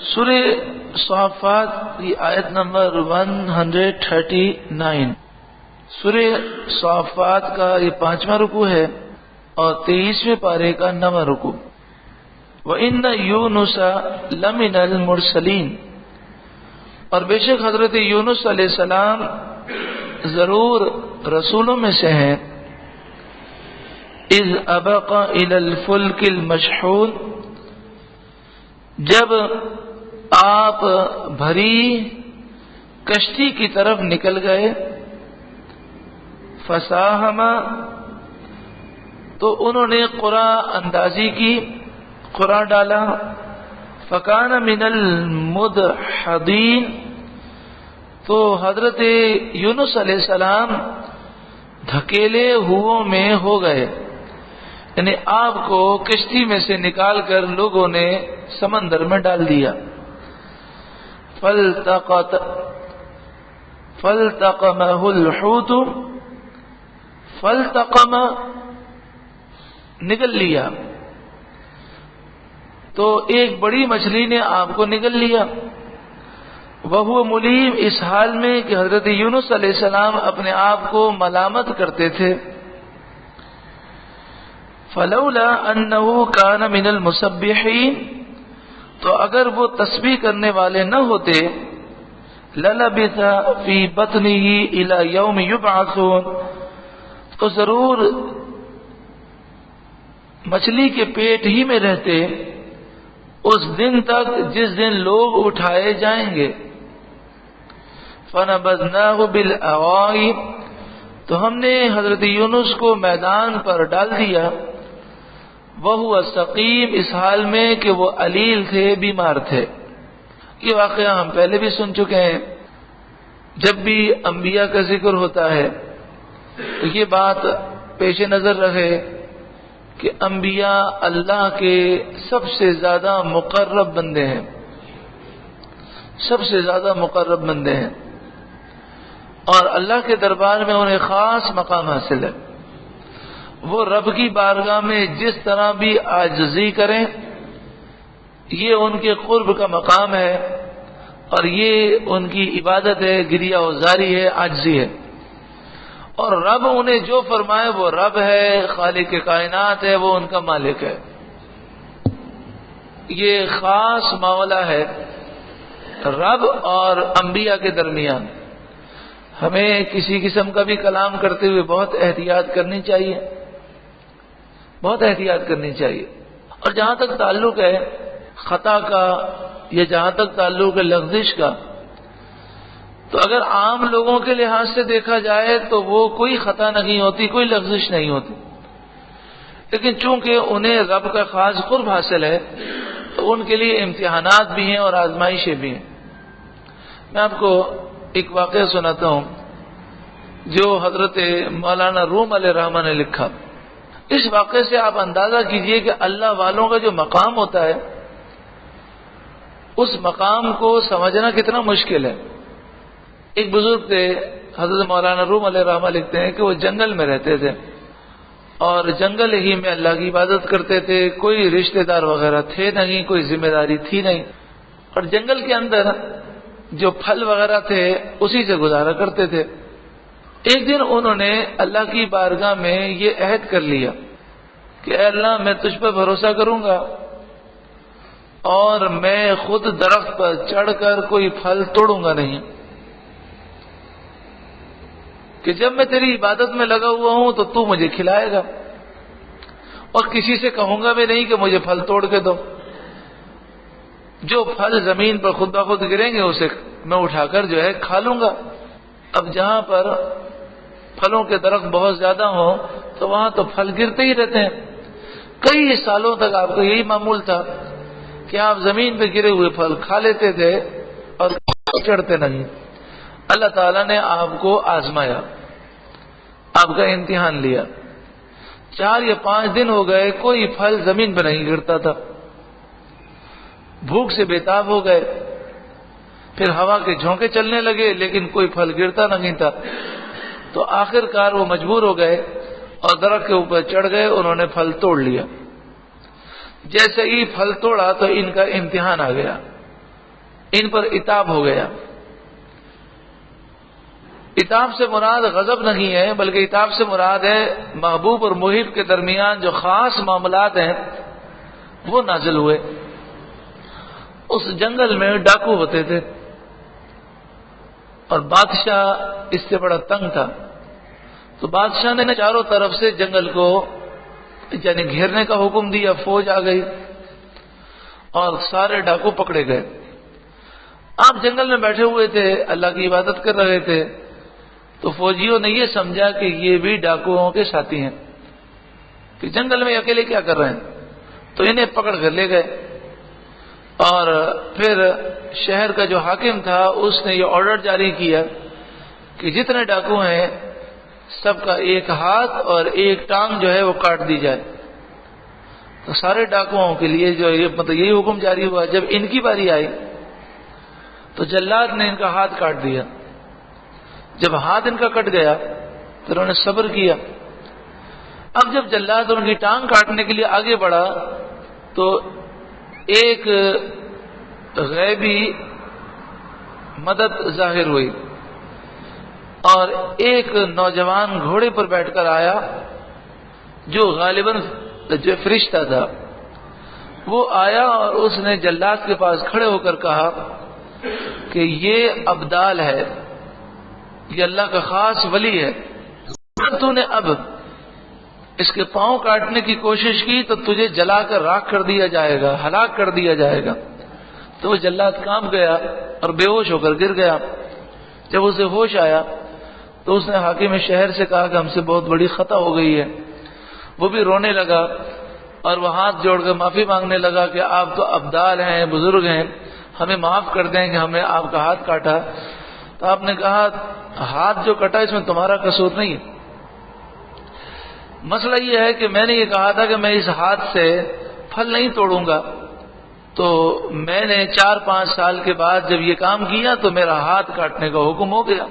سورہ صافات کی آیت نمبر 139. سورہ صافات کا یہ 5واں رکوع ہے اور 23ویں پارے کا 9واں رکوع. وَإِنَّ يُونُسَ لَمِنَ الْمُرْسَلِينَ، اور بے شک حضرت یونس علیہ السلام ضرور رسولوں میں سے ہیں. اذ ابق الى الفلك المشحون، جب آپ بھری کشتی کی طرف نکل گئے. فساہم، تو انہوں نے قرعہ اندازی کی، قرعہ ڈالا. فکان من المدحضین، تو حضرت یونس علیہ السلام دھکیلے ہوئوں میں ہو گئے، یعنی آپ کو کشتی میں سے نکال کر لوگوں نے سمندر میں ڈال دیا. فالتقمه الحوت، فالتقم نگل لیا، تو ایک بڑی مچھلی نے آپ کو نگل لیا. وہو ملیم، اس حال میں کہ حضرت یونس علیہ السلام اپنے آپ کو ملامت کرتے تھے. فلولا انه كان من المسبحین، تو اگر وہ تسبیح کرنے والے نہ ہوتے، للبث فی بطنه الى یوم یبعثون، تو ضرور مچھلی کے پیٹ ہی میں رہتے اس دن تک جس دن لوگ اٹھائے جائیں گے. فنبذناه بالعراء، تو ہم نے حضرت یونس کو میدان پر ڈال دیا. وہو سقیم، اس حال میں کہ وہ علیل تھے، بیمار تھے. یہ واقعہ ہم پہلے بھی سن چکے ہیں. جب بھی انبیاء کا ذکر ہوتا ہے تو یہ بات پیش نظر رہے کہ انبیاء اللہ کے سب سے زیادہ مقرب بندے ہیں، سب سے زیادہ مقرب بندے ہیں، اور اللہ کے دربار میں انہیں خاص مقام حاصل ہے. وہ رب کی بارگاہ میں جس طرح بھی عاجزی کریں، یہ ان کے قرب کا مقام ہے، اور یہ ان کی عبادت ہے، گریہ و زاری ہے، عاجزی ہے. اور رب انہیں جو فرمائے وہ رب ہے، خالق کائنات ہے، وہ ان کا مالک ہے. یہ خاص معاملہ ہے رب اور انبیاء کے درمیان. ہمیں کسی قسم کا بھی کلام کرتے ہوئے بہت احتیاط کرنی چاہیے، بہت احتیاط کرنی چاہیے. اور جہاں تک تعلق ہے خطا کا، یا جہاں تک تعلق ہے لغزش کا، تو اگر عام لوگوں کے لحاظ سے دیکھا جائے تو وہ کوئی خطا نہیں ہوتی، کوئی لغزش نہیں ہوتی. لیکن چونکہ انہیں رب کا خاص قرب حاصل ہے تو ان کے لیے امتحانات بھی ہیں اور آزمائشیں بھی ہیں. میں آپ کو ایک واقعہ سناتا ہوں جو حضرت مولانا روم علیہ رحمہ نے لکھا. اس واقعے سے آپ اندازہ کیجئے کہ اللہ والوں کا جو مقام ہوتا ہے اس مقام کو سمجھنا کتنا مشکل ہے. ایک بزرگ تھے حضرت مولانا روم علیہ رحمہ، لکھتے ہیں کہ وہ جنگل میں رہتے تھے اور جنگل ہی میں اللہ کی عبادت کرتے تھے. کوئی رشتہ دار وغیرہ تھے نہیں، کوئی ذمہ داری تھی نہیں، اور جنگل کے اندر جو پھل وغیرہ تھے اسی سے گزارا کرتے تھے. ایک دن انہوں نے اللہ کی بارگاہ میں یہ عہد کر لیا کہ اے اللہ، میں تجھ پر بھروسہ کروں گا اور میں خود درخت پر چڑھ کر کوئی پھل توڑوں گا نہیں، کہ جب میں تیری عبادت میں لگا ہوا ہوں تو تو مجھے کھلائے گا، اور کسی سے کہوں گا بھی نہیں کہ مجھے پھل توڑ کے دو. جو پھل زمین پر خود بخود گریں گے اسے میں اٹھا کر جو ہے کھا لوں گا. اب جہاں پر پھلوں کے درخت بہت زیادہ ہوں تو وہاں تو پھل گرتے ہی رہتے ہیں. کئی سالوں تک آپ کو یہی معمول تھا کہ آپ زمین پہ گرے ہوئے پھل کھا لیتے تھے اور چڑھتے نہیں. اللہ تعالیٰ نے آپ کو آزمایا، آپ کا امتحان لیا. 4 یا 5 دن ہو گئے کوئی پھل زمین پہ نہیں گرتا تھا. بھوک سے بےتاب ہو گئے. پھر ہوا کے جھونکے چلنے لگے لیکن کوئی پھل گرتا نہیں تھا. تو آخر کار وہ مجبور ہو گئے اور درخت کے اوپر چڑھ گئے. انہوں نے پھل توڑ لیا. جیسے ہی پھل توڑا تو ان کا امتحان آ گیا. ان پر عتاب ہو گیا۔ عتاب سے مراد غضب نہیں ہے، بلکہ عتاب سے مراد ہے محبوب اور محب کے درمیان جو خاص معاملات ہیں وہ نازل ہوئے۔ اس جنگل میں ڈاکو ہوتے تھے اور بادشاہ اس سے بڑا تنگ تھا، تو بادشاہ نے چاروں طرف سے جنگل کو یعنی گھیرنے کا حکم دیا، فوج آ گئی اور سارے ڈاکو پکڑے گئے۔ آپ جنگل میں بیٹھے ہوئے تھے، اللہ کی عبادت کر رہے تھے، تو فوجیوں نے یہ سمجھا کہ یہ بھی ڈاکوؤں کے ساتھی ہیں کہ جنگل میں اکیلے کیا کر رہے ہیں، تو انہیں پکڑ کر لے گئے۔ اور پھر شہر کا جو حاکم تھا اس نے یہ آرڈر جاری کیا کہ جتنے ڈاکو ہیں سب کا ایک ہاتھ اور ایک ٹانگ جو ہے وہ کاٹ دی جائے۔ تو سارے ڈاکوؤں کے لیے جو یہی حکم جاری ہوا۔ جب ان کی باری آئی تو جلاد نے ان کا ہاتھ کاٹ دیا۔ جب ہاتھ ان کا کٹ گیا تو انہوں نے صبر کیا۔ اب جب جلاد ان کی ٹانگ کاٹنے کے لیے آگے بڑھا تو ایک غیبی مدد ظاہر ہوئی اور ایک نوجوان گھوڑے پر بیٹھ کر آیا جو غالباً جو فرشتہ تھا، وہ آیا اور اس نے جلاد کے پاس کھڑے ہو کر کہا کہ یہ ابدال ہے، یہ اللہ کا خاص ولی ہے، تو نے اب اس کے پاؤں کاٹنے کی کوشش کی تو تجھے جلا کر راکھ کر دیا جائے گا، ہلاک کر دیا جائے گا۔ تو وہ جلاد کانپ گیا اور بے ہوش ہو کر گر گیا۔ جب اسے ہوش آیا تو اس نے حاکم شہر سے کہا کہ ہم سے بہت بڑی خطا ہو گئی ہے۔ وہ بھی رونے لگا اور وہ ہاتھ جوڑ کر معافی مانگنے لگا کہ آپ تو ابدال ہیں، بزرگ ہیں، ہمیں معاف کر دیں کہ ہمیں آپ کا ہاتھ کاٹا۔ تو آپ نے کہا ہاتھ جو کٹا اس میں تمہارا قصور نہیں ہے، مسئلہ یہ ہے کہ میں نے یہ کہا تھا کہ میں اس ہاتھ سے پھل نہیں توڑوں گا، تو میں نے 4-5 سال کے بعد جب یہ کام کیا تو میرا ہاتھ کاٹنے کا حکم ہو گیا،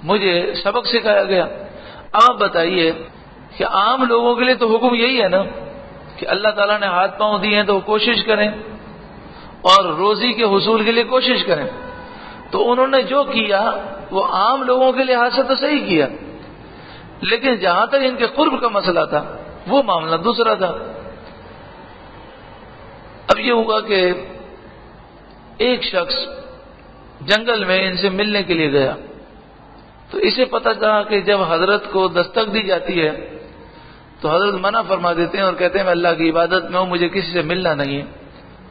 مجھے سبق سکھایا گیا۔ آپ بتائیے کہ عام لوگوں کے لیے تو حکم یہی ہے نا کہ اللہ تعالیٰ نے ہاتھ پاؤں دیے ہیں تو وہ کوشش کریں اور روزی کے حصول کے لیے کوشش کریں، تو انہوں نے جو کیا وہ عام لوگوں کے لحاظ سے تو صحیح کیا، لیکن جہاں تک ان کے قرب کا مسئلہ تھا وہ معاملہ دوسرا تھا۔ اب یہ ہوا کہ ایک شخص جنگل میں ان سے ملنے کے لیے گیا، تو اسے پتہ چلا کہ جب حضرت کو دستک دی جاتی ہے تو حضرت منع فرما دیتے ہیں اور کہتے ہیں میں اللہ کی عبادت میں ہوں، مجھے کسی سے ملنا نہیں ہے۔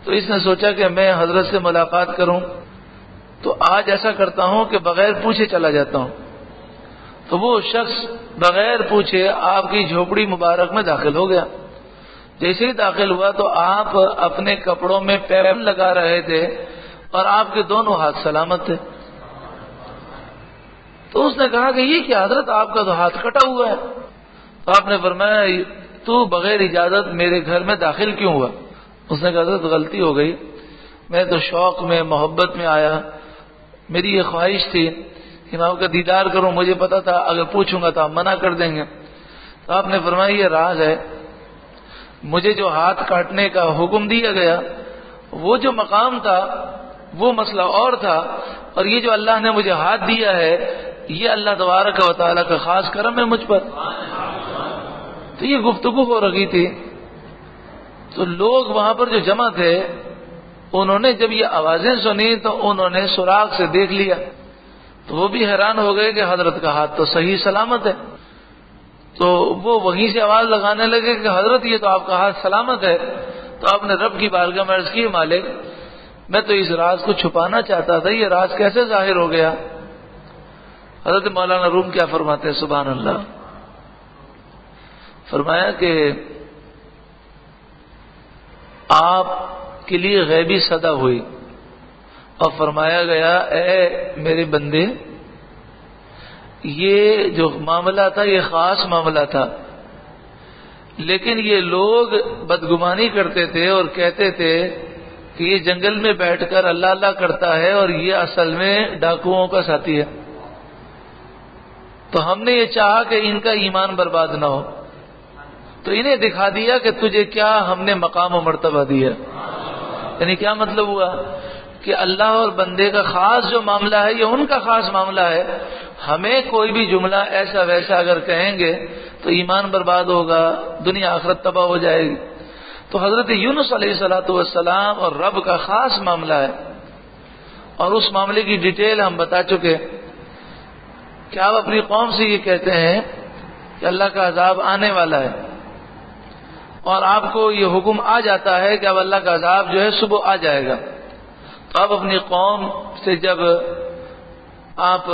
تو اس نے سوچا کہ میں حضرت سے ملاقات کروں، تو آج ایسا کرتا ہوں کہ بغیر پوچھے چلا جاتا ہوں۔ تو وہ شخص بغیر پوچھے آپ کی جھوپڑی مبارک میں داخل ہو گیا۔ جیسے ہی داخل ہوا تو آپ اپنے کپڑوں میں پیغام لگا رہے تھے اور آپ کے دونوں ہاتھ سلامت تھے۔ تو اس نے کہا کہ یہ کیا حضرت، آپ کا تو ہاتھ کٹا ہوا ہے۔ تو آپ نے فرمایا تو بغیر اجازت میرے گھر میں داخل کیوں ہوا؟ اس نے کہا حضرت غلطی ہو گئی، میں تو شوق میں محبت میں آیا، میری یہ خواہش تھی کہ میں آپ کا دیدار کروں، مجھے پتا تھا اگر پوچھوں گا تو آپ منع کر دیں گے۔ تو آپ نے فرمایا یہ راز ہے، مجھے جو ہاتھ کاٹنے کا حکم دیا گیا وہ جو مقام تھا وہ مسئلہ اور تھا، اور یہ جو اللہ نے مجھے ہاتھ دیا ہے یہ اللہ تبارک و تعالیٰ کا خاص کرم ہے مجھ پر۔ تو یہ گفتگو ہو رہی تھی، تو لوگ وہاں پر جو جمع تھے انہوں نے جب یہ آوازیں سنی تو انہوں نے سراغ سے دیکھ لیا، تو وہ بھی حیران ہو گئے کہ حضرت کا ہاتھ تو صحیح سلامت ہے۔ تو وہ وہیں سے آواز لگانے لگے کہ حضرت یہ تو آپ کا ہاتھ سلامت ہے۔ تو آپ نے رب کی بارگاہ میں عرض کی مالک میں تو اس راز کو چھپانا چاہتا تھا، یہ راز کیسے ظاہر ہو گیا؟ حضرت مولانا روم کیا فرماتے ہیں سبحان اللہ، فرمایا کہ آپ کے لیے غیبی صدا ہوئی اور فرمایا گیا اے میرے بندے یہ جو معاملہ تھا یہ خاص معاملہ تھا، لیکن یہ لوگ بدگمانی کرتے تھے اور کہتے تھے کہ یہ جنگل میں بیٹھ کر اللہ اللہ کرتا ہے اور یہ اصل میں ڈاکوؤں کا ساتھی ہے۔ تو ہم نے یہ چاہا کہ ان کا ایمان برباد نہ ہو، تو انہیں دکھا دیا کہ تجھے کیا ہم نے مقام و مرتبہ دیا۔ یعنی کیا مطلب ہوا کہ اللہ اور بندے کا خاص جو معاملہ ہے یہ ان کا خاص معاملہ ہے. ہمیں کوئی بھی جملہ ایسا ویسا اگر کہیں گے تو ایمان برباد ہوگا, دنیا آخرت تباہ ہو جائے گی. تو حضرت یونس علیہ الصلوۃ والسلام اور رب کا خاص معاملہ ہے, اور اس معاملے کی ڈیٹیل ہم بتا چکے کہ آپ اپنی قوم سے یہ کہتے ہیں کہ اللہ کا عذاب آنے والا ہے, اور آپ کو یہ حکم آ جاتا ہے کہ اب اللہ کا عذاب جو ہے صبح آ جائے گا. تو آپ اپنی قوم سے جب آپ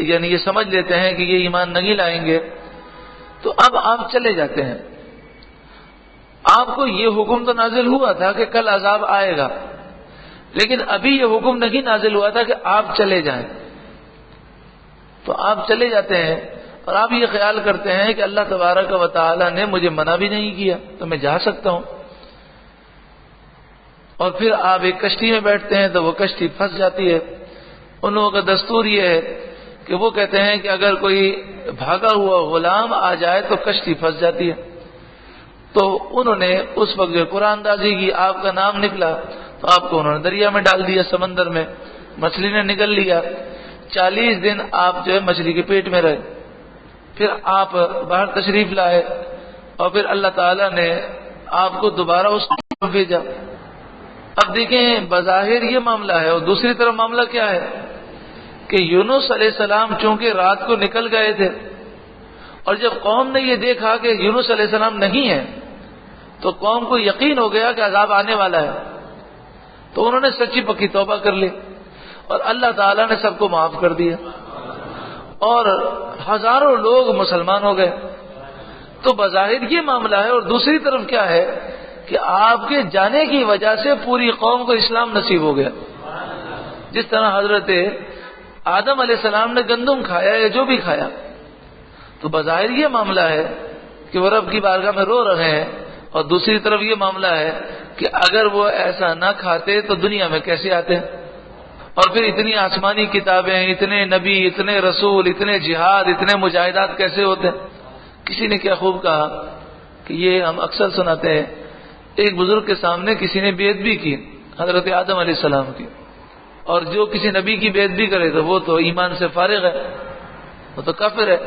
یعنی یہ سمجھ لیتے ہیں کہ یہ ایمان نہیں لائیں گے تو اب آپ چلے جاتے ہیں. آپ کو یہ حکم تو نازل ہوا تھا کہ کل عذاب آئے گا, لیکن ابھی یہ حکم نہیں نازل ہوا تھا کہ آپ چلے جائیں. تو آپ چلے جاتے ہیں اور آپ یہ خیال کرتے ہیں کہ اللہ تبارک و تعالی نے مجھے منع بھی نہیں کیا تو میں جا سکتا ہوں. اور پھر آپ ایک کشتی میں بیٹھتے ہیں تو وہ کشتی پھنس جاتی ہے. ان لوگوں کا دستور یہ ہے کہ وہ کہتے ہیں کہ اگر کوئی بھاگا ہوا غلام آ جائے تو کشتی پھنس جاتی ہے. تو انہوں نے اس وقت جو قرآن اندازی کی, آپ کا نام نکلا تو آپ کو انہوں نے دریا میں ڈال دیا, سمندر میں. مچھلی نے نگل لیا. 40 دن آپ جو ہے مچھلی کے پیٹ میں رہے. پھر آپ باہر تشریف لائے اور پھر اللہ تعالیٰ نے آپ کو دوبارہ اس کو بھیجا. اب دیکھیں بظاہر یہ معاملہ ہے, اور دوسری طرف معاملہ کیا ہے کہ یونس علیہ السلام چونکہ رات کو نکل گئے تھے, اور جب قوم نے یہ دیکھا کہ یونس علیہ السلام نہیں ہے تو قوم کو یقین ہو گیا کہ عذاب آنے والا ہے. تو انہوں نے سچی پکی توبہ کر لی اور اللہ تعالیٰ نے سب کو معاف کر دیا, اور ہزاروں لوگ مسلمان ہو گئے. تو بظاہر یہ معاملہ ہے, اور دوسری طرف کیا ہے کہ آپ کے جانے کی وجہ سے پوری قوم کو اسلام نصیب ہو گیا. جس طرح حضرت آدم علیہ السلام نے گندم کھایا یا جو بھی کھایا, تو بظاہر یہ معاملہ ہے کہ وہ رب کی بارگاہ میں رو رہے ہیں, اور دوسری طرف یہ معاملہ ہے کہ اگر وہ ایسا نہ کھاتے تو دنیا میں کیسے آتے. اور پھر اتنی آسمانی کتابیں, اتنے نبی, اتنے رسول, اتنے جہاد, اتنے مجاہدات کیسے ہوتے. کسی نے کیا خوب کہا کہ یہ ہم اکثر سناتے ہیں, ایک بزرگ کے سامنے کسی نے بے ادبی کی حضرت آدم علیہ السلام کی, اور جو کسی نبی کی بے ادبی کرے تو وہ تو ایمان سے فارغ ہے, وہ تو کافر ہے.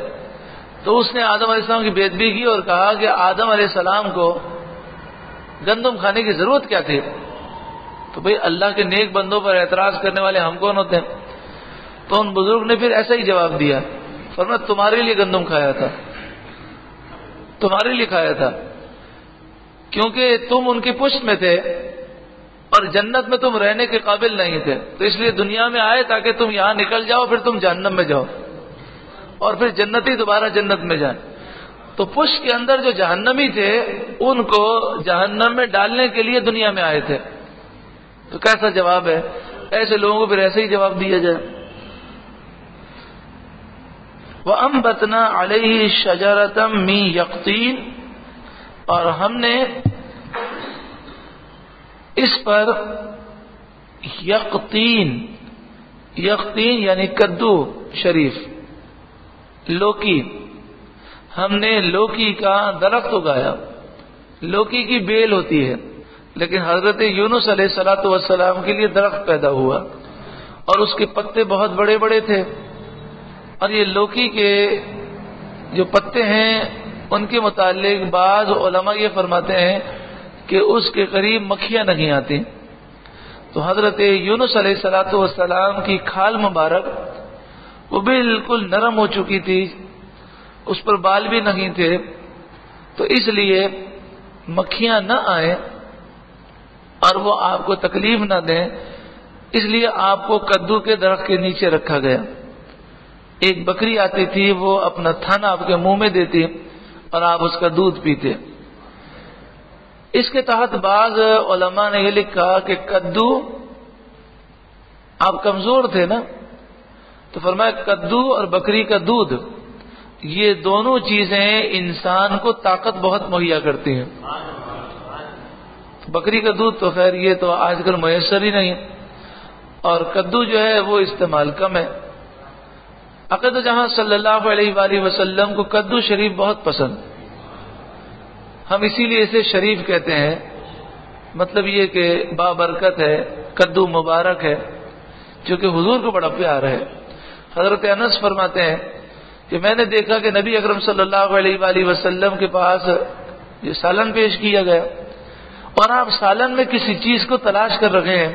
تو اس نے آدم علیہ السلام کی بے ادبی کی اور کہا کہ آدم علیہ السلام کو گندم کھانے کی ضرورت کیا تھی. تو بھئی اللہ کے نیک بندوں پر اعتراض کرنے والے ہم کون ہوتے ہیں. تو ان بزرگ نے پھر ایسا ہی جواب دیا, فرمایا تمہارے لیے گندم کھایا تھا, تمہارے لیے کھایا تھا, کیونکہ تم ان کی پشت میں تھے اور جنت میں تم رہنے کے قابل نہیں تھے, تو اس لیے دنیا میں آئے تاکہ تم یہاں نکل جاؤ, پھر تم جہنم میں جاؤ, اور پھر جنتی دوبارہ جنت میں جائیں. تو پشت کے اندر جو جہنمی تھے ان کو جہنم میں ڈالنے کے لیے دنیا میں آئے تھے. تو کیسا جواب ہے, ایسے لوگوں کو پھر ایسے ہی جواب دیا جائے. وَأَنبَتْنَا عَلَيْهِ شَجَرَةً مِّن يَقْطِينٍ, اور ہم نے اس پر یقطین, یقطین یعنی کدو شریف, لوکی, ہم نے لوکی کا درخت اگایا. لوکی کی بیل ہوتی ہے, لیکن حضرت یونس علیہ الصلوۃ والسلام کے لیے درخت پیدا ہوا, اور اس کے پتے بہت بڑے بڑے تھے. اور یہ لوکی کے جو پتے ہیں ان کے متعلق بعض علماء یہ فرماتے ہیں کہ اس کے قریب مکھیاں نہیں آتی. تو حضرت یونس علیہ الصلوۃ والسلام کی کھال مبارک وہ بالکل نرم ہو چکی تھی, اس پر بال بھی نہیں تھے, تو اس لیے مکھیاں نہ آئیں اور وہ آپ کو تکلیف نہ دیں, اس لیے آپ کو کدو کے درخت کے نیچے رکھا گیا. ایک بکری آتی تھی, وہ اپنا تھن آپ کے منہ میں دیتی اور آپ اس کا دودھ پیتے. اس کے تحت بعض علماء نے یہ لکھا کہ کدو, آپ کمزور تھے نا, تو فرمایا کدو اور بکری کا دودھ یہ دونوں چیزیں انسان کو طاقت بہت مہیا کرتی ہیں. بکری کا دودھ تو خیر یہ تو آج کل میسر ہی نہیں, اور کدو جو ہے وہ استعمال کم ہے. عقد جہاں صلی اللہ علیہ وآلہ وسلم کو کدو شریف بہت پسند, ہم اسی لیے اسے شریف کہتے ہیں مطلب یہ کہ بابرکت ہے، کدو مبارک ہے، جو کہ حضور کو بڑا پیار ہے۔ حضرت انس فرماتے ہیں کہ میں نے دیکھا کہ نبی اکرم صلی اللہ علیہ وآلہ وسلم کے پاس یہ سالن پیش کیا گیا اور آپ سالن میں کسی چیز کو تلاش کر رہے ہیں،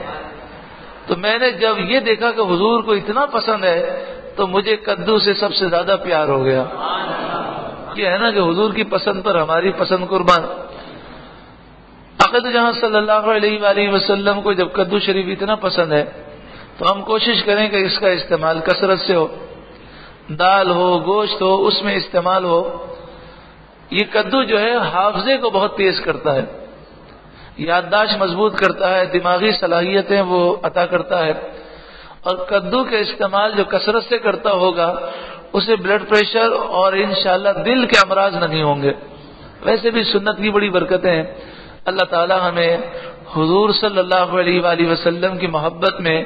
تو میں نے جب یہ دیکھا کہ حضور کو اتنا پسند ہے تو مجھے کدو سے سب سے زیادہ پیار ہو گیا۔ یہ ہے نا کہ حضور کی پسند پر ہماری پسند قربان۔ عقد جہاں صلی اللہ علیہ وآلہ وسلم کو جب کدو شریف اتنا پسند ہے تو ہم کوشش کریں کہ اس کا استعمال کثرت سے ہو، دال ہو، گوشت ہو، اس میں استعمال ہو۔ یہ کدو جو ہے حافظے کو بہت تیز کرتا ہے، یادداشت مضبوط کرتا ہے، دماغی صلاحیتیں وہ عطا کرتا ہے، اور کدو کے استعمال جو کثرت سے کرتا ہوگا اسے بلڈ پریشر اور انشاءاللہ دل کے امراض نہیں ہوں گے۔ ویسے بھی سنت کی بڑی برکتیں ہیں۔ اللہ تعالی ہمیں حضور صلی اللہ علیہ وآلہ وسلم کی محبت میں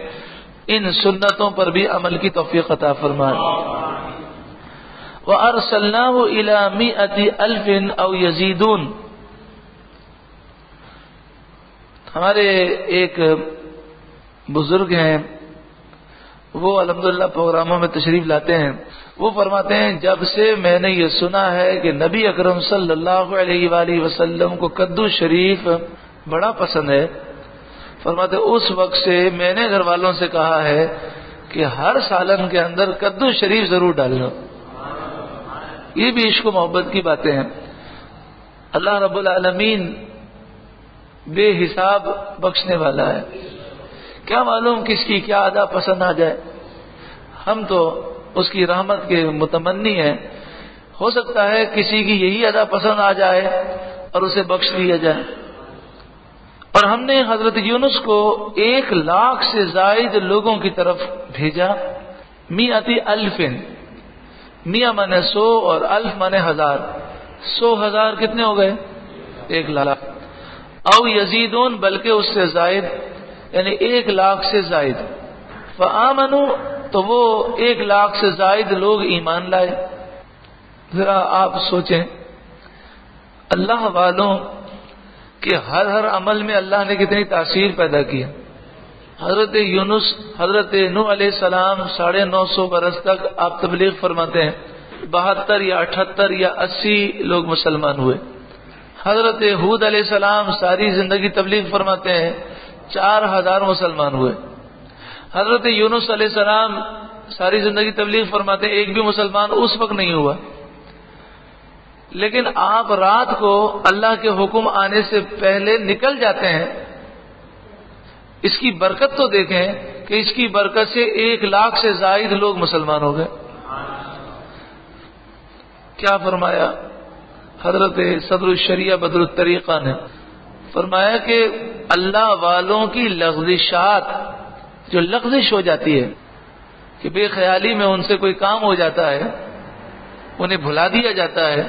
ان سنتوں پر بھی عمل کی توفیق عطا فرمائے۔ وَأَرْسَلْنَاهُ إِلَى مِئَةِ أَلْفٍ أَوْ يَزِيدُونَ۔ ہمارے ایک بزرگ ہیں، وہ الحمدللہ پروگراموں میں تشریف لاتے ہیں، وہ فرماتے ہیں جب سے میں نے یہ سنا ہے کہ نبی اکرم صلی اللہ علیہ وآلہ وسلم کو کدو شریف بڑا پسند ہے، فرماتے اس وقت سے میں نے گھر والوں سے کہا ہے کہ ہر سالن کے اندر کدو شریف ضرور ڈالنا۔ یہ بھی عشق و محبت کی باتیں ہیں۔ اللہ رب العالمین بے حساب بخشنے والا ہے، کیا معلوم کس کی کیا ادا پسند آ جائے۔ ہم تو اس کی رحمت کے متمنی ہیں، ہو سکتا ہے کسی کی یہی ادا پسند آ جائے اور اسے بخش دیا جائے۔ اور ہم نے حضرت یونس کو 1,00,000 سے زائد لوگوں کی طرف بھیجا۔ 100,000، 100 مانے 100 اور 1000 مانے 1000، 100,000 کتنے ہو گئے؟ 1,00,000۔ او یزیدون، بلکہ اس سے زائد، یعنی 1,00,000 سے زائد۔ فآمنوا، تو وہ 1,00,000 سے زائد لوگ ایمان لائے۔ ذرا آپ سوچیں اللہ والوں کہ ہر عمل میں اللہ نے کتنی تاثیر پیدا کی ہے۔ حضرت یونس، حضرت نوح علیہ السلام 950 برس تک آپ تبلیغ فرماتے ہیں، 72 یا 78 یا 80 لوگ مسلمان ہوئے۔ حضرت ہود علیہ السلام ساری زندگی تبلیغ فرماتے ہیں، 4000 مسلمان ہوئے۔ حضرت یونس علیہ السلام ساری زندگی تبلیغ فرماتے ہیں، ایک بھی مسلمان اس وقت نہیں ہوا۔ لیکن آپ رات کو اللہ کے حکم آنے سے پہلے نکل جاتے ہیں۔ اس کی برکت تو دیکھیں کہ اس کی برکت سے 1,00,000 سے زائد لوگ مسلمان ہو گئے۔ کیا فرمایا حضرت صدر الشریعہ بدر الطریقہ نے؟ فرمایا کہ اللہ والوں کی لغزشات، جو لغزش ہو جاتی ہے کہ بے خیالی میں ان سے کوئی کام ہو جاتا ہے، انہیں بھلا دیا جاتا ہے،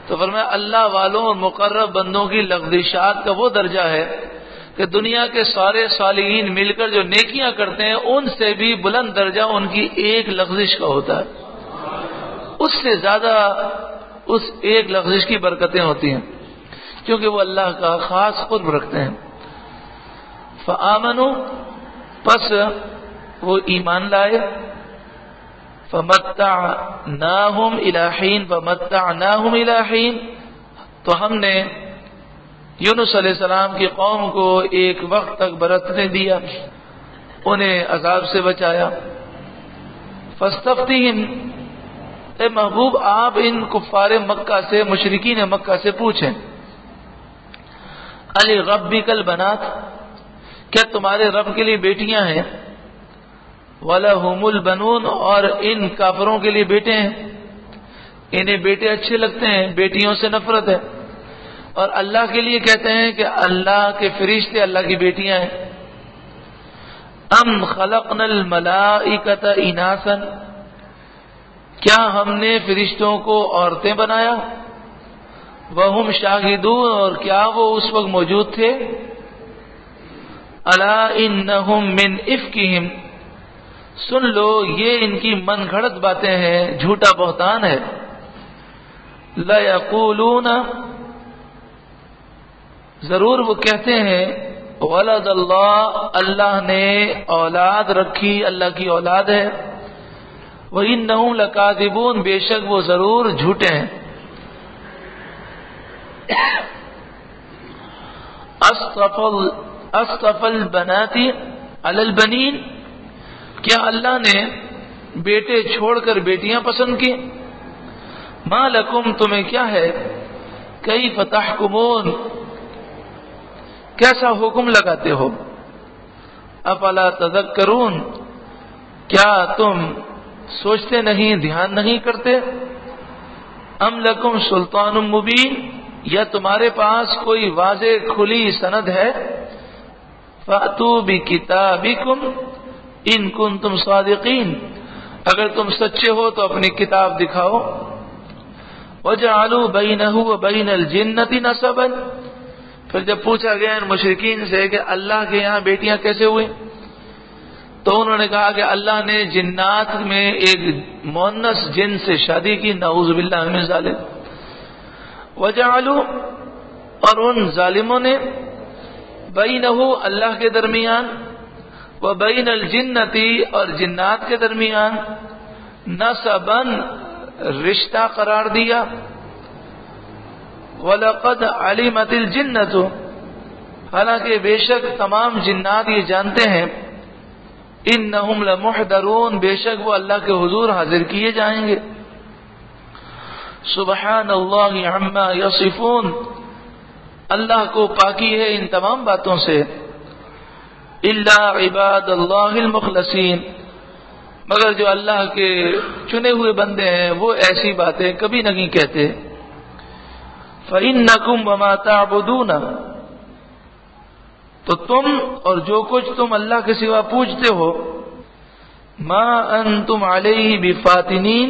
تو فرمایا اللہ والوں اور مقرب بندوں کی لغزشات کا وہ درجہ ہے کہ دنیا کے سارے صالحین مل کر جو نیکیاں کرتے ہیں ان سے بھی بلند درجہ ان کی ایک لغزش کا ہوتا ہے۔ اس سے زیادہ اس ایک لغزش کی برکتیں ہوتی ہیں، کیونکہ وہ اللہ کا خاص قرب رکھتے ہیں۔ فآمنوا، پس وہ ایمان لائے، فمتعناہم الی حین، فمتعناہم الی حین، تو ہم نے یونس علیہ السلام کی قوم کو ایک وقت تک برتنے دیا، انہیں عذاب سے بچایا۔ فاستفتہم، اے محبوب آپ ان کفار مکہ سے، مشرکین مکہ سے پوچھیں، علی ربک البنات، کیا تمہارے رب کے لیے بیٹیاں ہیں؟ وَلَهُمُ الْبَنُونَ، اور ان کافروں کے لیے بیٹے ہیں، انہیں بیٹے اچھے لگتے ہیں، بیٹیوں سے نفرت ہے، اور اللہ کے لیے کہتے ہیں کہ اللہ کے فرشتے اللہ کی بیٹیاں ہیں۔ ام خلقنا الملائکۃ اناثا، کیا ہم نے فرشتوں کو عورتیں بنایا؟ وہم شاہدون، اور کیا وہ اس وقت موجود تھے؟ الا انہم من افکہم، سن لو یہ ان کی من گھڑت باتیں ہیں، جھوٹا بہتان ہے۔ لَيَقُولُونَ، ضرور وہ کہتے ہیں ولد اللہ، اللہ نے اولاد رکھی، اللہ کی اولاد ہے، وَإِنَّهُمْ لَكَاذِبُونَ، بے شک وہ ضرور جھوٹے ہیں۔ اصطفى البنات علی البنین، کیا اللہ نے بیٹے چھوڑ کر بیٹیاں پسند کی؟ ما لکم، تمہیں کیا ہے، کیف تحکمون، کیسا حکم لگاتے ہو، افلا تذکرون، کیا تم سوچتے نہیں، دھیان نہیں کرتے، ام لکم سلطان مبین، یا تمہارے پاس کوئی واضح کھلی سند ہے، فأتوا بکتابکم ان کنتم صادقین، اگر تم سچے ہو تو اپنی کتاب دکھاؤ، وجعلوا بینہ وبین الجنۃ نسبا، پھر جب پوچھا گیا ان مشرکین سے کہ اللہ کے یہاں بیٹیاں کیسے ہوئی، تو انہوں نے کہا کہ اللہ نے جنات میں ایک مؤنث جن سے شادی کی، نعوذ باللہ من ذالک، وجعلوا، اور ان ظالموں نے، بینہ، اللہ کے درمیان، وبین الجنۃ، اور جنات کے درمیان، نسبا، رشتہ قرار دیا، وَلَقَدْ عَلِمَتِ الْجِنَّةُ، حالانکہ بے شک تمام جنات یہ جانتے ہیں، اِنَّهُمْ لَمُحْضَرُونَ، بے شک وہ اللہ کے حضور حاضر کیے جائیں گے، سبحان اللہ عما یصفون، اللہ کو پاکی ہے ان تمام باتوں سے، الا عباد اللہ المخلصین، مگر جو اللہ کے چنے ہوئے بندے ہیں وہ ایسی باتیں کبھی نہیں کہتے، فَإِنَّكُمْ وَمَا تَعْبُدُونَ، تو تم اور جو کچھ تم اللہ کے سوا پوجتے ہو، ما انتم علیہ بفاتنین،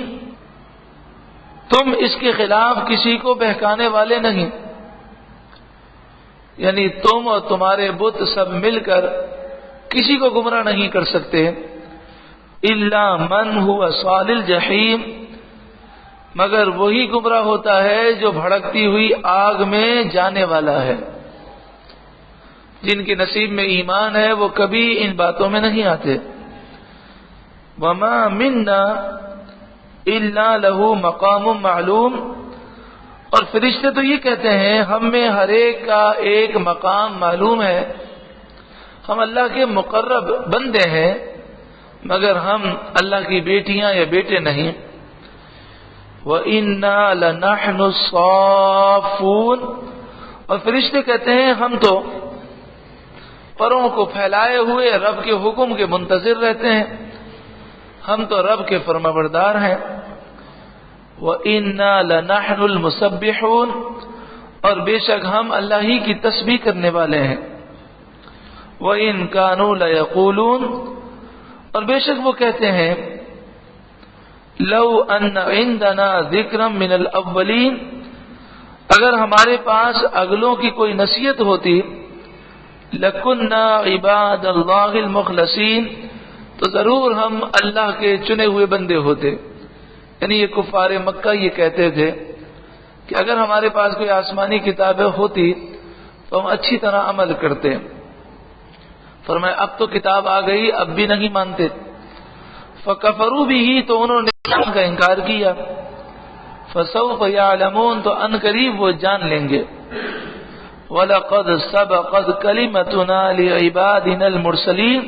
تم اس کے خلاف کسی کو بہکانے والے نہیں، یعنی تم اور تمہارے بت سب مل کر کسی کو گمراہ نہیں کر سکتے، الا من هو صال الجحیم، مگر وہی گمراہ ہوتا ہے جو بھڑکتی ہوئی آگ میں جانے والا ہے، جن کے نصیب میں ایمان ہے وہ کبھی ان باتوں میں نہیں آتے، وما منا الا له مقام معلوم، اور فرشتے تو یہ کہتے ہیں ہم میں ہر ایک کا ایک مقام معلوم ہے، ہم اللہ کے مقرب بندے ہیں مگر ہم اللہ کی بیٹیاں یا بیٹے نہیں، وَإِنَّا لَنَحْنُ الصَّافُّونَ، اور فرشتے کہتے ہیں ہم تو پروں کو پھیلائے ہوئے رب کے حکم کے منتظر رہتے ہیں، ہم تو رب کے فرمانبردار ہیں، وَإِنَّا لَنَحْنُ الْمُسَبِّحُونَ، اور بے شک ہم اللہ ہی کی تسبیح کرنے والے ہیں، وَإِن كَانُوا لَيَقُولُونَ، اور بے شک وہ کہتے ہیں لو ان عندنا ذکرا من الاولین، اگر ہمارے پاس اگلوں کی کوئی نصیحت ہوتی، لکننا عباد اللہ المخلصین، تو ضرور ہم اللہ کے چنے ہوئے بندے ہوتے، یعنی یہ کفار مکہ یہ کہتے تھے کہ اگر ہمارے پاس کوئی آسمانی کتابیں ہوتی تو ہم اچھی طرح عمل کرتے، فرمایا اب تو کتاب آ گئی اب بھی نہیں مانتے، فکفروا بھی، تو انہوں نے اسلام کا انکار کیا، فسوف یعلمون، تو ان قریب وہ جان لیں گے، وَلَقَدْ سَبَقَتْ كَلِمَتُنَا لِعِبَادِنَا الْمُرْسَلِينَ،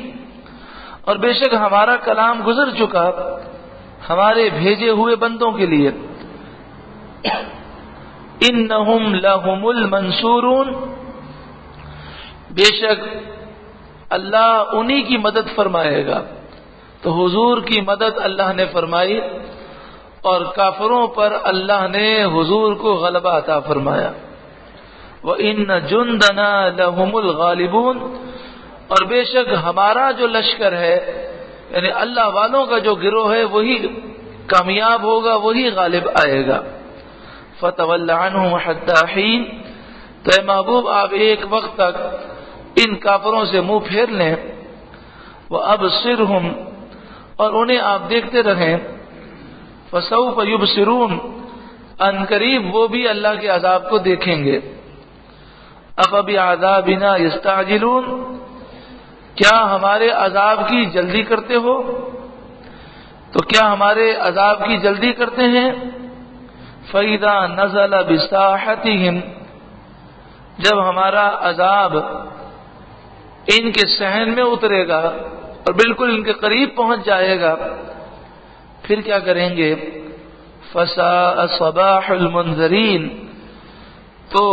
اور بے شک ہمارا کلام گزر چکا ہمارے بھیجے ہوئے بندوں کے لیے، إِنَّهُمْ لَهُمُ الْمَنْصُورُونَ، بے شک اللہ انہی کی مدد فرمائے گا، تو حضور کی مدد اللہ نے فرمائی اور کافروں پر اللہ نے حضور کو غلبہ عطا فرمایا، وَإِنَّ جُنْدَنَا لَهُمُ الْغَالِبُونَ، اور بے شک ہمارا جو لشکر ہے یعنی اللہ والوں کا جو گروہ ہے وہی کامیاب ہوگا، وہی غالب آئے گا، فَتَوَلَّ عَنْهُمْ حَتَّى حِينٍ، تو اے محبوب آپ ایک وقت تک ان کافروں سے منہ پھیر لیں، وَأَبْصِرْهُمْ، اور انہیں آپ دیکھتے رہیں، فَسَوْفَ يُبْصِرُونَ، ان قریب وہ بھی اللہ کے عذاب کو دیکھیں گے، افبعذابنا یستعجلون، کیا ہمارے عذاب کی جلدی کرتے ہو؟ تو کیا ہمارے عذاب کی جلدی کرتے ہیں؟ فَإِذَا نَزَلَ بِسَاحَتِهِمْ، جب ہمارا عذاب ان کے صحن میں اترے گا اور بالکل ان کے قریب پہنچ جائے گا، پھر کیا کریں گے؟ فَسَاءَ صَبَاحُ الْمُنذَرِينَ، تو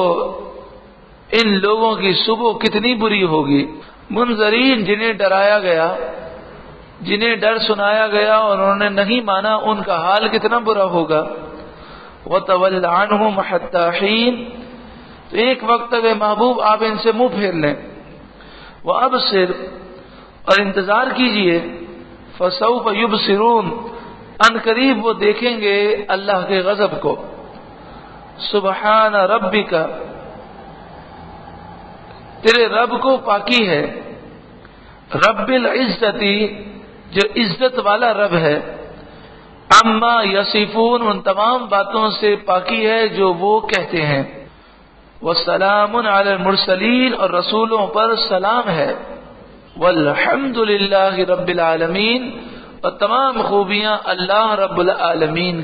ان لوگوں کی صبح کتنی بری ہوگی۔ منذرین، جنہیں ڈرایا گیا، جنہیں ڈر سنایا گیا اور انہوں نے نہیں مانا، ان کا حال کتنا برا ہوگا۔ وَتَوَلَّ عَنْهُمْ حَتَّى حِينٍ، تو ایک وقت تک اے محبوب آپ ان سے منہ پھیر لیں۔ وَأَبْصِرْ، اور انتظار کیجئے، فَسَوْفَ يُبْصِرُونَ، ان قریب وہ دیکھیں گے اللہ کے غضب کو۔ سبحان ربک، تیرے رب کو پاکی ہے، رب العزتی، جو عزت والا رب ہے، عما یصفون، ان تمام باتوں سے پاکی ہے جو وہ کہتے ہیں، والسلام علی المرسلین، اور رسولوں پر سلام ہے، والحمد للہ رب العالمین، اور تمام خوبیاں اللہ رب العالمین